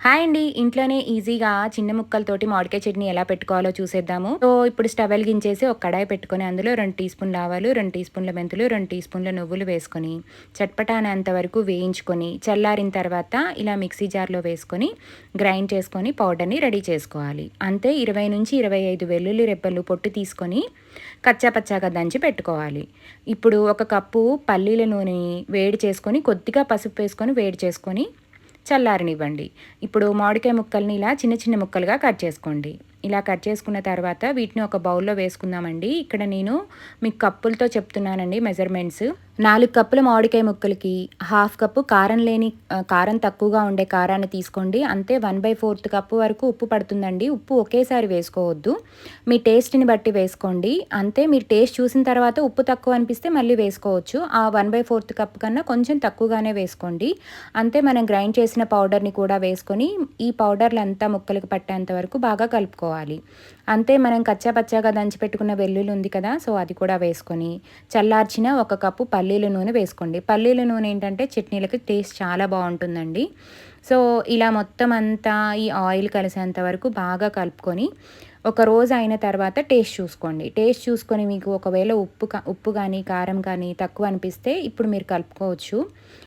Hi అండి. ఇంట్లోనే ఈజీగా చిన్న ముక్కలతోటి మామిడికాయ చట్నీ ఎలా పెట్టుకోవాలో చూసేద్దాము. సో, ఇప్పుడు స్టవ్ వెలిగించేసి ఒక కడాయి పెట్టుకొని అందులో 2 టీ స్పూన్ల ఆవాలు, 2 టీ స్పూన్ల మెంతులు, 2 టీ స్పూన్ల నువ్వులు వేసుకొని చట్పటా అనేంత వరకు వేయించుకొని చల్లారిన తర్వాత ఇలా మిక్సీ జార్‌లో వేసుకొని గ్రైండ్ చేసుకొని పౌడర్‌ని రెడీ చేసుకోవాలి. అంతే 20-25 వెల్లుల్లి రెబ్బలు పొట్టు తీసుకొని కచ్చా పచ్చాగా దంచి పెట్టుకోవాలి. ఇప్పుడు ఒక కప్పు పల్లీల నూనెని వేడి చేసుకొని కొద్దిగా పసుపు వేసుకొని వేడి చేసుకొని చల్లారనివ్వండి. ఇప్పుడు మామిడికాయ ముక్కల్ని ఇలా చిన్న చిన్న ముక్కలుగా కట్ చేసుకోండి. ఇలా కట్ చేసుకున్న తర్వాత వీటిని ఒక బౌల్‌లో వేసుకుందామండి. ఇక్కడ నేను మీకు కప్పులతో చెప్తున్నానండి మెజర్‌మెంట్స్. 4 కప్పుల మామిడికాయ ముక్కలకి హాఫ్ కప్పు కారం తక్కువగా ఉండే కారాన్ని తీసుకోండి. అంతే 1/4 కప్పు వరకు ఉప్పు పడుతుందండి. ఉప్పు ఒకేసారి వేసుకోవద్దు. మీ టేస్ట్‌ని బట్టి వేసుకోండి. అంతే మీరు టేస్ట్ చూసిన తర్వాత ఉప్పు తక్కువ అనిపిస్తే మళ్ళీ వేసుకోవచ్చు. ఆ 1/4 కప్ కన్నా కొంచెం తక్కువగానే వేసుకోండి. అంతే మనం గ్రైండ్ చేసిన పౌడర్‌ని కూడా వేసుకొని ఈ పౌడర్‌లంతా ముక్కలకు పట్టేంత వరకు బాగా కలుపుకోవాలి. అంతే మనం కచ్చా పచ్చాగా దంచి పెట్టుకున్న వెల్లుల్లి ఉంది కదా! సో, అది కూడా వేసుకొని చల్లార్చిన ఒక కప్పు పల్లీల నూనె వేసుకోండి. పల్లీల నూనె ఏంటంటే చట్నీలకి టేస్ట్ చాలా బావుంటుందండి. సో, ఇలా మొత్తం అంతా ఈ ఆయిల్ కలిసేంత వరకు బాగా కలుపుకొని ఒక రోజు అయిన తర్వాత టేస్ట్ చూసుకోండి. టేస్ట్ చూసుకొని మీకు ఒకవేళ ఉప్పు గానీ, కారం కానీ తక్కువ అనిపిస్తే ఇప్పుడు మీరు కలుపుకోవచ్చు.